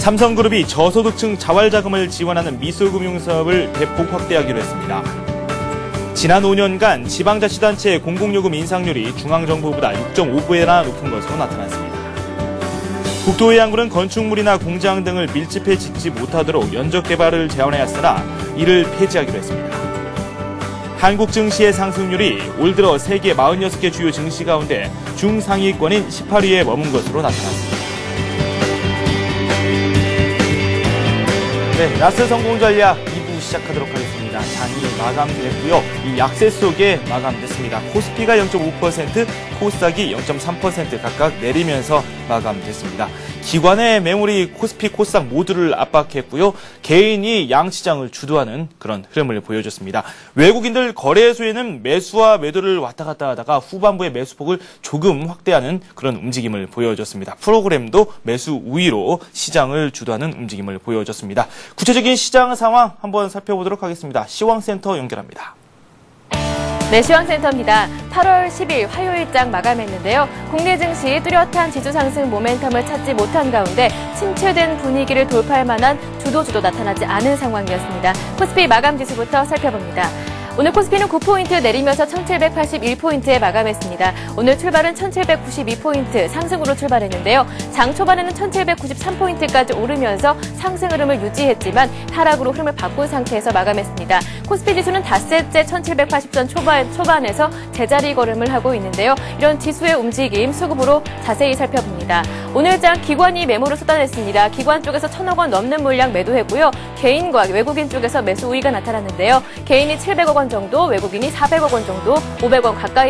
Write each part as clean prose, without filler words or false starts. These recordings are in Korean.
삼성그룹이 저소득층 자활자금을 지원하는 미소금융사업을 대폭 확대하기로 했습니다. 지난 5년간 지방자치단체의 공공요금 인상률이 중앙정부보다 6.5배나 높은 것으로 나타났습니다. 국토해양부는 건축물이나 공장 등을 밀집해 짓지 못하도록 연적 개발을 제한하였으나 이를 폐지하기로 했습니다. 한국 증시의 상승률이 올 들어 세계 46개 주요 증시 가운데 중상위권인 18위에 머문 것으로 나타났습니다. 네, 라스 성공 전략 2부 시작하도록 하겠습니다. 장이 마감됐고요. 이 약세 속에 마감됐습니다. 코스피가 0.5%, 코스닥이 0.3% 각각 내리면서 마감됐습니다. 기관의 매물이 코스피, 코스닥 모두를 압박했고요. 개인이 양시장을 주도하는 그런 흐름을 보여줬습니다. 외국인들 거래소에는 매수와 매도를 왔다 갔다 하다가 후반부에 매수폭을 조금 확대하는 그런 움직임을 보여줬습니다. 프로그램도 매수 우위로 시장을 주도하는 움직임을 보여줬습니다. 구체적인 시장 상황 한번 살펴보도록 하겠습니다. 시황센터 연결합니다. 네, 시황센터입니다. 8월 10일 화요일장 마감했는데요. 국내 증시 뚜렷한 지수 상승 모멘텀을 찾지 못한 가운데 침체된 분위기를 돌파할 만한 주도주도 나타나지 않은 상황이었습니다. 코스피 마감 지수부터 살펴봅니다. 오늘 코스피는 9포인트 내리면서 1781포인트에 마감했습니다. 오늘 출발은 1792포인트 상승으로 출발했는데요. 장 초반에는 1793포인트까지 오르면서 상승 흐름을 유지했지만 하락으로 흐름을 바꾼 상태에서 마감했습니다. 코스피 지수는 닷새째 1780선 초반에서 제자리 걸음을 하고 있는데요. 이런 지수의 움직임 수급으로 자세히 살펴봅니다. 오늘장 기관이 매물을 쏟아냈습니다. 기관 쪽에서 1,000억 원 넘는 물량 매도했고요. 개인과 외국인 쪽에서 매수 우위가 나타났는데요. 개인이 700억 원 정도, 외국인이 400억 원 정도, 500원 가까이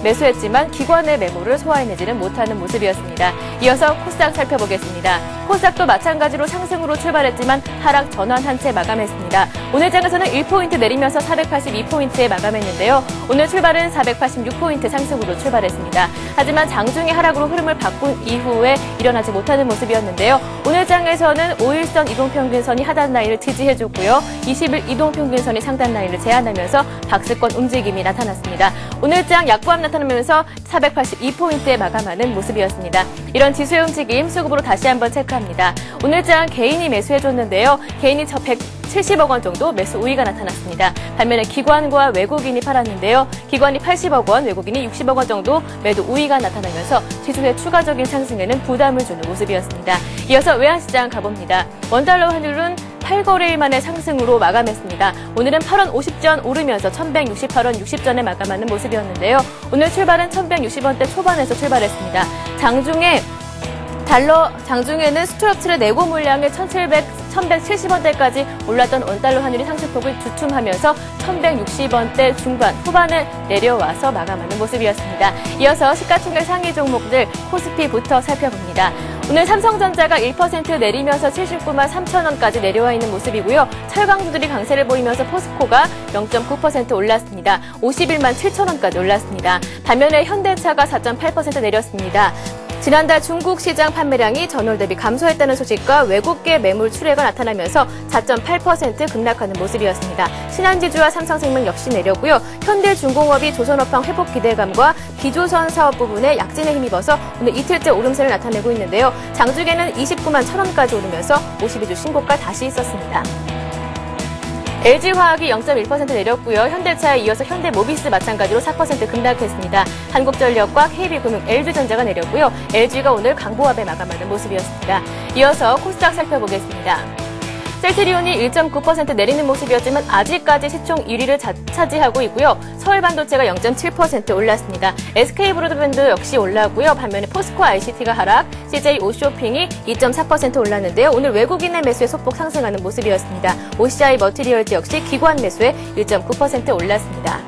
매수했지만 기관의 매물을 소화해내지는 못하는 모습이었습니다. 이어서 코스닥 살펴보겠습니다. 코스닥도 마찬가지로 상승으로 출발했지만 하락 전환한 채 마감했습니다. 오늘 장에서는 1포인트 내리면서 482포인트에 마감했는데요. 오늘 출발은 486포인트 상승으로 출발했습니다. 하지만 장중에 하락으로 흐름을 바꾼 이후에 일어나지 못하는 모습이었는데요. 오늘 장에서는 5일선 이동평균선이 하단 라인을 지지해줬고요. 20일 이동평균선이 상단 라인을 제한하면서 박스권 움직임이 나타났습니다. 오늘 장 약보합 나타나면서 482포인트에 마감하는 모습이었습니다. 이런 지수의 움직임 수급으로 다시 한번 체크합니다. 오늘 장 개인이 매수해줬는데요. 개인이 170억 원 정도 매수 우위가 나타났습니다. 반면에 기관과 외국인이 팔았는데요. 기관이 80억 원, 외국인이 60억 원 정도 매도 우위가 나타나면서 지수의 추가적인 상승에는 부담을 주는 모습이었습니다. 이어서 외환시장 가봅니다. 원달러 환율은 8거래일 만에 상승으로 마감했습니다. 오늘은 8원 50전 오르면서 1168원 60전에 마감하는 모습이었는데요. 오늘 출발은 1160원대 초반에서 출발했습니다. 장중에는 수출업체의 내고 물량의 1170원대까지 올랐던 원달러 환율이 상승폭을 주춤하면서 1160원대 중반 후반에 내려와서 마감하는 모습이었습니다. 이어서 시가총액 상위 종목들 코스피부터 살펴봅니다. 오늘 삼성전자가 1% 내리면서 79만 3천원까지 내려와 있는 모습이고요. 철강주들이 강세를 보이면서 포스코가 0.9% 올랐습니다. 51만 7천원까지 올랐습니다. 반면에 현대차가 4.8% 내렸습니다. 지난달 중국 시장 판매량이 전월 대비 감소했다는 소식과 외국계 매물 출회가 나타나면서 4.8% 급락하는 모습이었습니다. 신한지주와 삼성생명 역시 내렸고요. 현대중공업이 조선업황 회복 기대감과 비조선 사업 부분에 약진에 힘입어서 오늘 이틀째 오름세를 나타내고 있는데요. 장중에는 29만 1천원까지 오르면서 52주 신고가 다시 있었습니다. LG화학이 0.1% 내렸고요. 현대차에 이어서 현대모비스 마찬가지로 4% 급락했습니다. 한국전력과 KB금융, LG전자가 내렸고요. LG가 오늘 강보합에 마감하는 모습이었습니다. 이어서 코스닥 살펴보겠습니다. 셀트리온이 1.9% 내리는 모습이었지만 아직까지 시총 1위를 차지하고 있고요. 서울반도체가 0.7% 올랐습니다. SK브로드밴드 역시 올랐고요. 반면에 포스코 ICT가 하락, CJ 오쇼핑이 2.4% 올랐는데요. 오늘 외국인의 매수에 소폭 상승하는 모습이었습니다. OCI 머티리얼즈 역시 기관 매수에 1.9% 올랐습니다.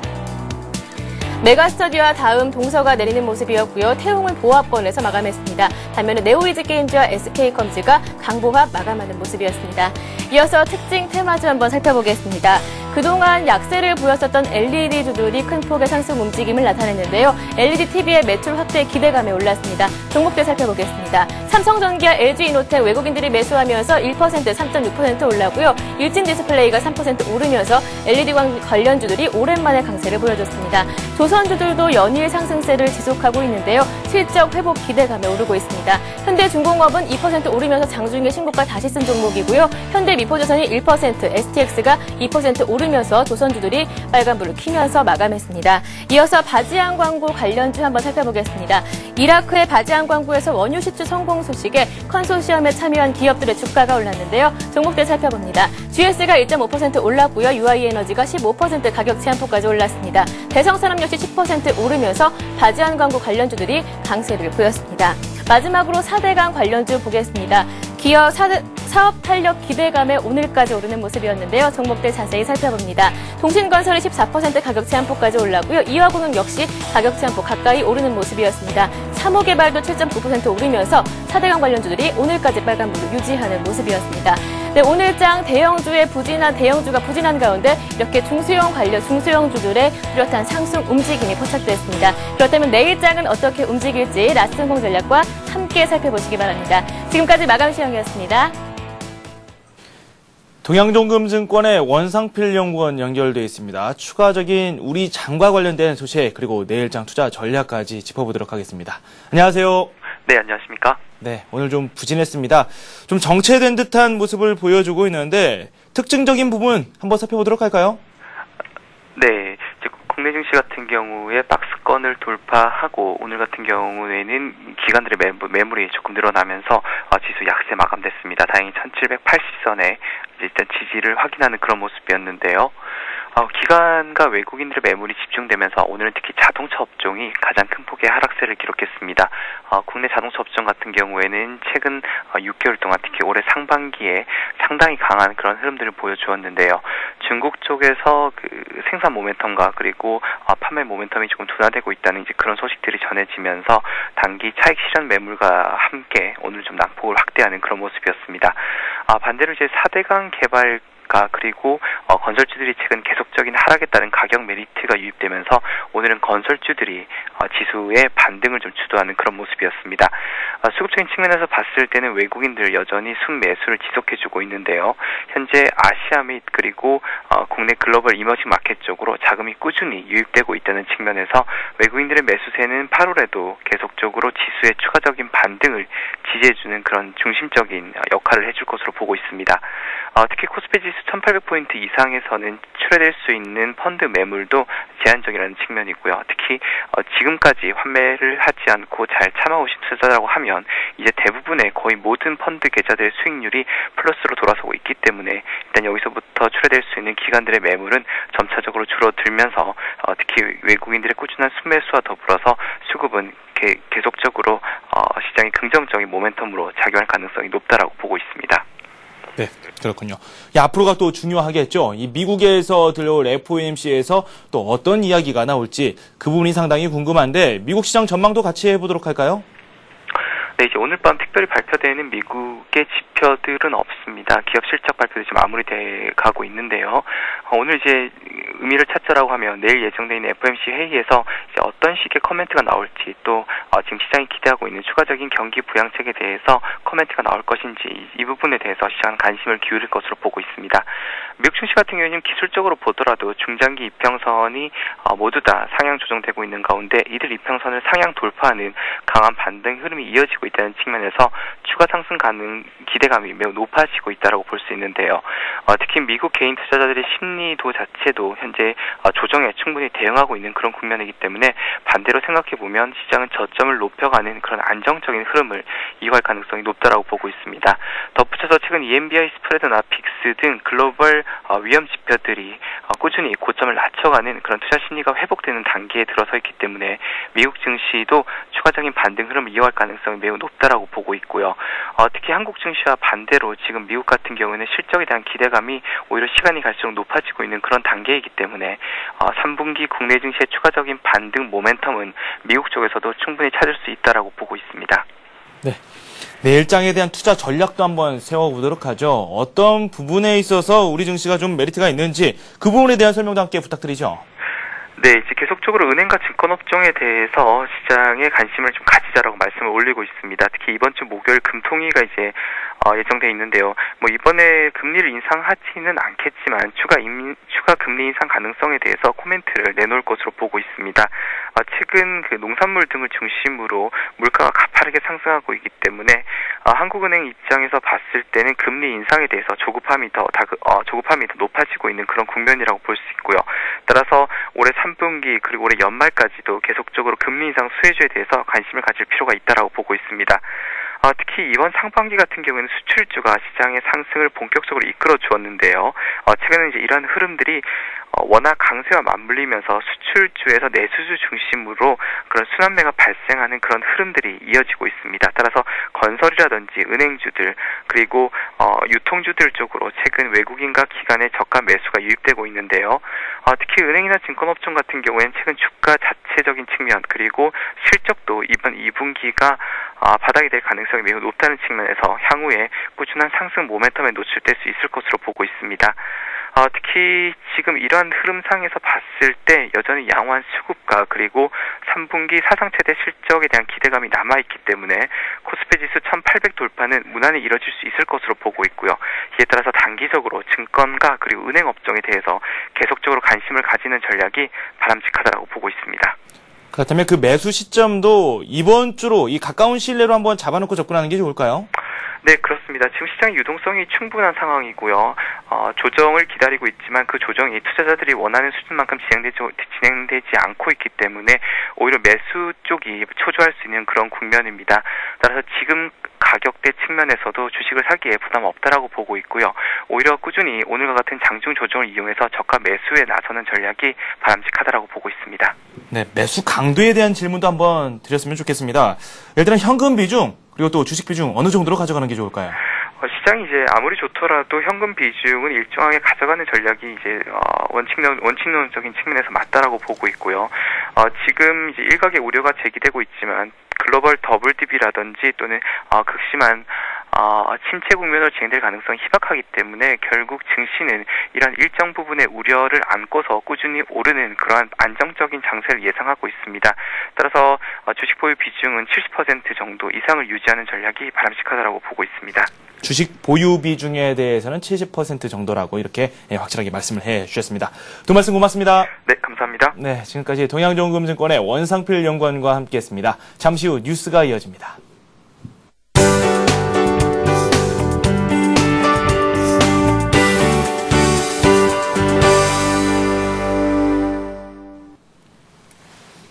메가스터디와 다음 동서가 내리는 모습이었고요. 태웅은 보합권에서 마감했습니다. 반면에 네오이즈게임즈와 SK컴즈가 강보합 마감하는 모습이었습니다. 이어서 특징 테마주 한번 살펴보겠습니다. 그동안 약세를 보였었던 LED주들이 큰 폭의 상승 움직임을 나타냈는데요. LED TV의 매출 확대 기대감에 올랐습니다. 종목들 살펴보겠습니다. 삼성전기와 LG이노텍 외국인들이 매수하면서 1%, 3.6% 올랐고요. 일진디스플레이가 3% 오르면서 LED 관련주들이 오랜만에 강세를 보여줬습니다. 조선주들도 연일 상승세를 지속하고 있는데요. 실적 회복 기대감에 오르고 있습니다. 현대중공업은 2% 오르면서 장중에 신고가 다시 쓴 종목이고요. 현대미포조선이 1%, STX가 2% 오르면서 조선주들이 빨간불을 켜면서 마감했습니다. 이어서 바지안 광고 관련주 한번 살펴보겠습니다. 이라크의 바지안 광고에서 원유 시추 성공 소식에 컨소시엄에 참여한 기업들의 주가가 올랐는데요. 종목들 살펴봅니다. GS가 1.5% 올랐고요. UI에너지가 15% 가격 제한폭까지 올랐습니다. 대성산업 역시 10% 오르면서 바지안 광고 관련주들이 강세를 보였습니다. 마지막으로 4대강 관련주 보겠습니다. 기업 사업 탄력 기대감에 오늘까지 오르는 모습이었는데요. 종목들 자세히 살펴봅니다. 동신건설이 14% 가격 제한폭까지 올랐고요. 이화공은 역시 가격 제한폭 가까이 오르는 모습이었습니다. 삼호개발도 7.9% 오르면서 4대강 관련주들이 오늘까지 빨간불을 유지하는 모습이었습니다. 네, 오늘장 대형주가 부진한 가운데 이렇게 중소형주들의 뚜렷한 상승 움직임이 포착됐습니다. 그렇다면 내일장은 어떻게 움직일지 라스은공 전략과 함께 살펴보시기 바랍니다. 지금까지 마감 시황이었습니다. 동양종금증권의 원상필 연구원 연결되어 있습니다. 추가적인 우리 장과 관련된 소식 그리고 내일장 투자 전략까지 짚어보도록 하겠습니다. 안녕하세요. 네, 안녕하십니까? 네, 오늘 좀 부진했습니다. 좀 정체된 듯한 모습을 보여주고 있는데 특징적인 부분 한번 살펴보도록 할까요? 네, 국내 증시 같은 경우에 박스권을 돌파하고 오늘 같은 경우에는 기관들의 매물이 조금 늘어나면서 지수 약세 마감됐습니다. 다행히 1780선에 일단 지지를 확인하는 그런 모습이었는데요. 기관과 외국인들의 매물이 집중되면서 오늘은 특히 자동차 업종이 가장 큰 폭의 하락세를 기록했습니다. 국내 자동차 업종 같은 경우에는 최근 6개월 동안 특히 올해 상반기에 상당히 강한 그런 흐름들을 보여주었는데요. 중국 쪽에서 그 생산 모멘텀과 그리고 판매 모멘텀이 조금 둔화되고 있다는 이제 그런 소식들이 전해지면서 단기 차익 실현 매물과 함께 오늘 좀 낙폭을 확대하는 그런 모습이었습니다. 반대로 이제 4대강 개발 그리고 건설주들이 최근 계속적인 하락에 따른 가격 메리트가 유입되면서 오늘은 건설주들이 지수의 반등을 좀 주도하는 그런 모습이었습니다. 수급적인 측면에서 봤을 때는 외국인들 여전히 순매수를 지속해주고 있는데요. 현재 아시아 및 그리고 국내 글로벌 이머징 마켓 쪽으로 자금이 꾸준히 유입되고 있다는 측면에서 외국인들의 매수세는 8월에도 계속적으로 지수의 추가적인 반등을 지지해주는 그런 중심적인 역할을 해줄 것으로 보고 있습니다. 특히 코스피 지수 1800포인트 이상에서는 출회될 수 있는 펀드 매물도 제한적이라는 측면이고요. 특히 지금까지 환매를 하지 않고 잘 참아오신 투자자라고 하면 이제 대부분의 거의 모든 펀드 계좌들의 수익률이 플러스로 돌아서고 있기 때문에 일단 여기서부터 출회될 수 있는 기관들의 매물은 점차적으로 줄어들면서 특히 외국인들의 꾸준한 순매수와 더불어서 수급은 계속적으로 시장이 긍정적인 모멘텀으로 작용할 가능성이 높다라고 보고 있습니다. 네, 그렇군요. 앞으로가 또 중요하겠죠. 이 미국에서 들려올 FOMC에서 또 어떤 이야기가 나올지 그 부분이 상당히 궁금한데 미국 시장 전망도 같이 해보도록 할까요? 네, 이제 오늘 밤 특별히 발표되는 미국의 지표들은 없습니다. 기업 실적 발표도 지금 마무리돼 가고 있는데요. 오늘 이제 의미를 찾자라고 하면 내일 예정되어 있는 FOMC 회의에서 이제 어떤 식의 코멘트가 나올지 또 지금 시장이 기대하고 있는 추가적인 경기 부양책에 대해서 코멘트가 나올 것인지 이 부분에 대해서 시장은 관심을 기울일 것으로 보고 있습니다. 미국 증시 같은 경우에는 기술적으로 보더라도 중장기 이평선이 모두 다 상향 조정되고 있는 가운데 이들 이평선을 상향 돌파하는 강한 반등 흐름이 이어지고 있다는 측면에서 추가 상승 가능 기대감이 매우 높아지고 있다고 볼 수 있는데요. 특히 미국 개인 투자자들의 심리도 자체도 현재 조정에 충분히 대응하고 있는 그런 국면이기 때문에 반대로 생각해보면 시장은 저점을 높여가는 그런 안정적인 흐름을 이어갈 가능성이 높다고 보고 있습니다. 덧붙여서 최근 EMBI 스프레드나 빅스 등 글로벌 위험 지표들이 꾸준히 고점을 낮춰가는 그런 투자 심리가 회복되는 단계에 들어서 있기 때문에 미국 증시도 추가적인 반등 흐름을 이어갈 가능성이 매우 높다라고 보고 있고요. 특히 한국 증시와 반대로 지금 미국 같은 경우에는 실적에 대한 기대감이 오히려 시간이 갈수록 높아지고 있는 그런 단계이기 때문에 3분기 국내 증시의 추가적인 반등 모멘텀은 미국 쪽에서도 충분히 찾을 수 있다라고 보고 있습니다. 네. 내일장에 대한 투자 전략도 한번 세워보도록 하죠. 어떤 부분에 있어서 우리 증시가 좀 메리트가 있는지 그 부분에 대한 설명도 함께 부탁드리죠. 네, 이제 계속적으로 은행과 증권업종에 대해서 시장에 관심을 좀 가지자라고 말씀을 올리고 있습니다. 특히 이번 주 목요일 금통위가 이제 예정돼 있는데요. 이번에 금리를 인상하지는 않겠지만 추가 금리 인상 가능성에 대해서 코멘트를 내놓을 것으로 보고 있습니다. 최근 농산물 등을 중심으로 물가가 가파르게 상승하고 있기 때문에 한국은행 입장에서 봤을 때는 금리 인상에 대해서 조급함이 더 높아지고 있는 그런 국면이라고 볼 수 있고요. 따라서 올해 3분기 그리고 올해 연말까지도 계속적으로 금리 인상 수혜주에 대해서 관심을 가질 필요가 있다라고 보고 있습니다. 특히 이번 상반기 같은 경우에는 수출주가 시장의 상승을 본격적으로 이끌어 주었는데요. 최근에 이제 이러한 흐름들이 워낙 강세와 맞물리면서 수출주에서 내수주 중심으로 그런 순환매가 발생하는 그런 흐름들이 이어지고 있습니다. 따라서 건설이라든지 은행주들 그리고 유통주들 쪽으로 최근 외국인과 기관의 저가 매수가 유입되고 있는데요. 특히 은행이나 증권업종 같은 경우에는 최근 주가 자체적인 측면 그리고 실적도 이번 2분기가 바닥이 될 가능성이 매우 높다는 측면에서 향후에 꾸준한 상승 모멘텀에 노출될 수 있을 것으로 보고 있습니다. 특히 지금 이러한 흐름상에서 봤을 때 여전히 양호한 수급가 그리고 3분기 사상 최대 실적에 대한 기대감이 남아있기 때문에 코스피 지수 1800 돌파는 무난히 이뤄질 수 있을 것으로 보고 있고요. 이에 따라서 단기적으로 증권가 그리고 은행 업종에 대해서 계속적으로 관심을 가지는 전략이 바람직하다고 보고 있습니다. 그렇다면 그 매수 시점도 이번 주로 이 가까운 시일 내로 한번 잡아놓고 접근하는 게 좋을까요? 네, 그렇습니다. 지금 시장의 유동성이 충분한 상황이고요. 조정을 기다리고 있지만 그 조정이 투자자들이 원하는 수준만큼 진행되지 않고 있기 때문에 오히려 매수 쪽이 초조할 수 있는 그런 국면입니다. 따라서 지금 가격대 측면에서도 주식을 사기에 부담 없다라고 보고 있고요. 오히려 꾸준히 오늘과 같은 장중 조정을 이용해서 저가 매수에 나서는 전략이 바람직하다라고 보고 있습니다. 네, 매수 강도에 대한 질문도 한번 드렸으면 좋겠습니다. 일단은 현금 비중 그리고 또 주식 비중 어느 정도로 가져가는 게 좋을까요? 시장이 이제 아무리 좋더라도 현금 비중은 일정하게 가져가는 전략이 이제 원칙론적인 측면에서 맞다라고 보고 있고요. 지금 이제 일각의 우려가 제기되고 있지만 글로벌 WDB라든지 또는 극심한 침체 국면으로 진행될 가능성이 희박하기 때문에 결국 증시는 이런 일정 부분의 우려를 안고서 꾸준히 오르는 그러한 안정적인 장세를 예상하고 있습니다. 따라서 주식 보유 비중은 70% 정도 이상을 유지하는 전략이 바람직하다고 보고 있습니다. 주식 보유 비중에 대해서는 70% 정도라고 이렇게 확실하게 말씀을 해 주셨습니다. 두 말씀 고맙습니다. 네, 감사합니다. 네, 지금까지 동양정금증권의 원상필 연구원과 함께했습니다. 잠시 후 뉴스가 이어집니다.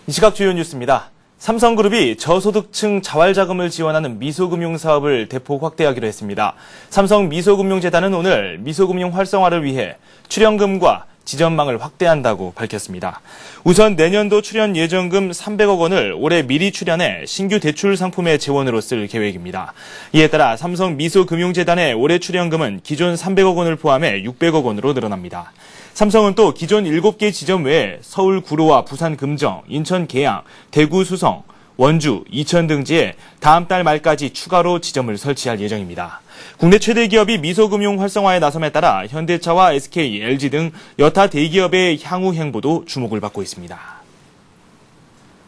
이 시각 주요 뉴스입니다. 삼성그룹이 저소득층 자활자금을 지원하는 미소금융 사업을 대폭 확대하기로 했습니다. 삼성미소금융재단은 오늘 미소금융 활성화를 위해 출연금과 지점망을 확대한다고 밝혔습니다. 우선 내년도 출연 예정금 300억 원을 올해 미리 출연해 신규 대출 상품의 재원으로 쓸 계획입니다. 이에 따라 삼성미소금융재단의 올해 출연금은 기존 300억 원을 포함해 600억 원으로 늘어납니다. 삼성은 또 기존 7개 지점 외에 서울 구로와 부산 금정, 인천 계양, 대구 수성, 원주, 이천 등지에 다음 달 말까지 추가로 지점을 설치할 예정입니다. 국내 최대 기업이 미소금융 활성화에 나섬에 따라 현대차와 SK, LG 등 여타 대기업의 향후 행보도 주목을 받고 있습니다.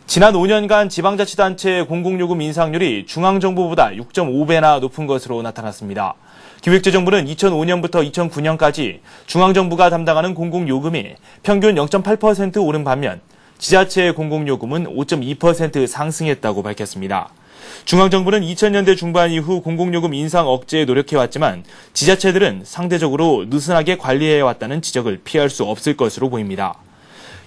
지난 5년간 지방자치단체 공공요금 인상률이 중앙정부보다 6.5배나 높은 것으로 나타났습니다. 기획재정부는 2005년부터 2009년까지 중앙정부가 담당하는 공공요금이 평균 0.8% 오른 반면 지자체의 공공요금은 5.2% 상승했다고 밝혔습니다. 중앙정부는 2000년대 중반 이후 공공요금 인상 억제에 노력해왔지만 지자체들은 상대적으로 느슨하게 관리해왔다는 지적을 피할 수 없을 것으로 보입니다.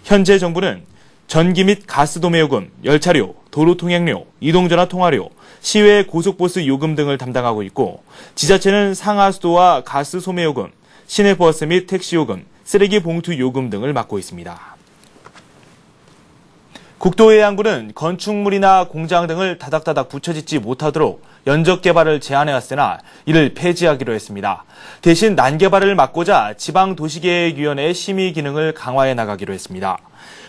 현재 정부는 전기 및 가스 도매요금, 열차료, 도로통행료, 이동전화 통화료, 시외 고속버스 요금 등을 담당하고 있고 지자체는 상하수도와 가스 소매요금, 시내버스 및 택시요금, 쓰레기 봉투 요금 등을 맡고 있습니다. 국토해양부는 건축물이나 공장 등을 다닥다닥 붙여짓지 못하도록 연적 개발을 제한해왔으나 이를 폐지하기로 했습니다. 대신 난개발을 막고자 지방도시계획위원회의 심의 기능을 강화해 나가기로 했습니다.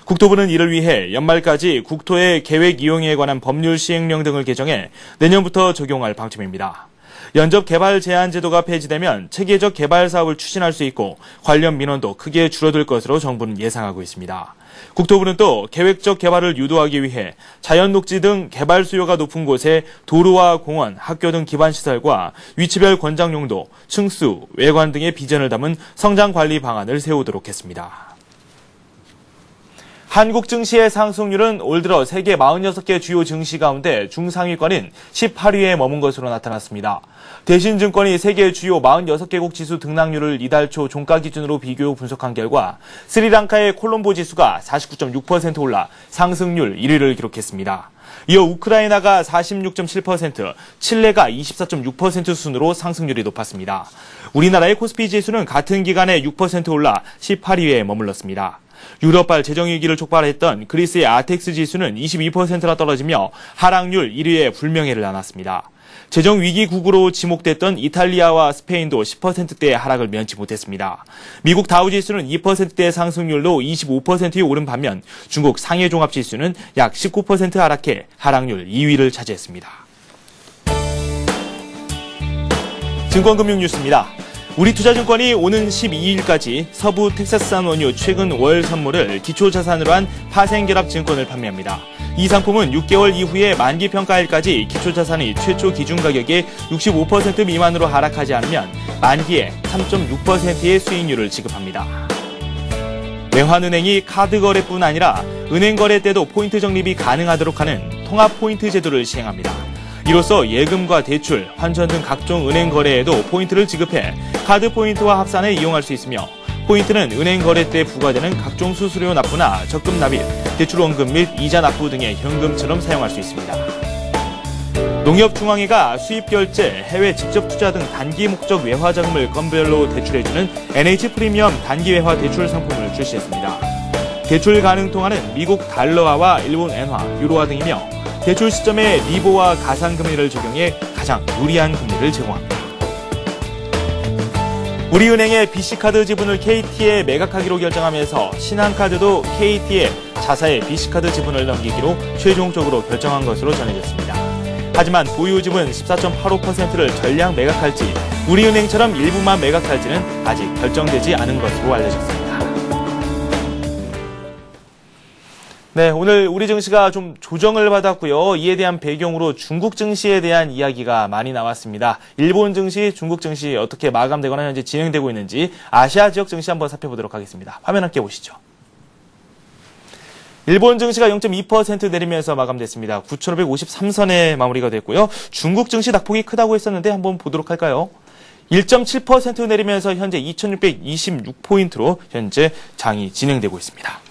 국토부는 이를 위해 연말까지 국토의 계획 이용에 관한 법률 시행령 등을 개정해 내년부터 적용할 방침입니다. 연접 개발 제한 제도가 폐지되면 체계적 개발 사업을 추진할 수 있고 관련 민원도 크게 줄어들 것으로 정부는 예상하고 있습니다. 국토부는 또 계획적 개발을 유도하기 위해 자연 녹지 등 개발 수요가 높은 곳에 도로와 공원, 학교 등 기반시설과 위치별 권장 용도, 층수, 외관 등의 비전을 담은 성장 관리 방안을 세우도록 했습니다. 한국 증시의 상승률은 올 들어 세계 46개 주요 증시 가운데 중상위권인 18위에 머문 것으로 나타났습니다. 대신증권이 세계 주요 46개국 지수 등락률을 이달 초 종가 기준으로 비교 분석한 결과 스리랑카의 콜롬보 지수가 49.6% 올라 상승률 1위를 기록했습니다. 이어 우크라이나가 46.7%, 칠레가 24.6% 순으로 상승률이 높았습니다. 우리나라의 코스피 지수는 같은 기간에 6% 올라 18위에 머물렀습니다. 유럽발 재정위기를 촉발했던 그리스의 아텍스 지수는 22%나 떨어지며 하락률 1위에 불명예를 안았습니다. 재정위기국으로 지목됐던 이탈리아와 스페인도 10%대의 하락을 면치 못했습니다. 미국 다우지수는 2%대의 상승률로 25%에 오른 반면 중국 상해종합지수는 약 19% 하락해 하락률 2위를 차지했습니다. 증권금융 뉴스입니다. 우리투자증권이 오는 12일까지 서부 텍사스산 원유 최근 월 선물을 기초자산으로 한 파생결합증권을 판매합니다. 이 상품은 6개월 이후에 만기평가일까지 기초자산이 최초 기준가격의 65% 미만으로 하락하지 않으면 만기에 3.6%의 수익률을 지급합니다. 외환은행이 카드거래뿐 아니라 은행거래 때도 포인트 적립이 가능하도록 하는 통합포인트 제도를 시행합니다. 이로써 예금과 대출, 환전 등 각종 은행 거래에도 포인트를 지급해 카드 포인트와 합산해 이용할 수 있으며 포인트는 은행 거래 때 부과되는 각종 수수료 납부나 적금 납입, 대출 원금 및 이자 납부 등의 현금처럼 사용할 수 있습니다. 농협중앙회가 수입 결제, 해외 직접 투자 등 단기 목적 외화 자금을 건별로 대출해주는 NH 프리미엄 단기 외화 대출 상품을 출시했습니다. 대출 가능 통화는 미국 달러화와 일본 엔화, 유로화 등이며 대출 시점에 리보와 가상금리를 적용해 가장 유리한 금리를 제공합니다. 우리은행의 BC카드 지분을 KT에 매각하기로 결정하면서 신한카드도 KT에 자사의 BC카드 지분을 넘기기로 최종적으로 결정한 것으로 전해졌습니다. 하지만 보유 지분 14.85%를 전량 매각할지 우리은행처럼 일부만 매각할지는 아직 결정되지 않은 것으로 알려졌습니다. 네, 오늘 우리 증시가 좀 조정을 받았고요. 이에 대한 배경으로 중국 증시에 대한 이야기가 많이 나왔습니다. 일본 증시, 중국 증시 어떻게 마감되거나 현재 진행되고 있는지 아시아 지역 증시 한번 살펴보도록 하겠습니다. 화면 함께 보시죠. 일본 증시가 0.2% 내리면서 마감됐습니다. 9,553선에 마무리가 됐고요. 중국 증시 낙폭이 크다고 했었는데 한번 보도록 할까요? 1.7% 내리면서 현재 2,626포인트로 현재 장이 진행되고 있습니다.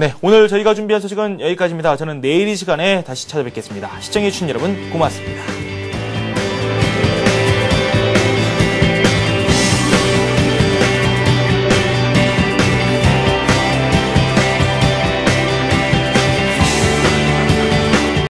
네, 오늘 저희가 준비한 소식은 여기까지입니다. 저는 내일 이 시간에 다시 찾아뵙겠습니다. 시청해주신 여러분 고맙습니다.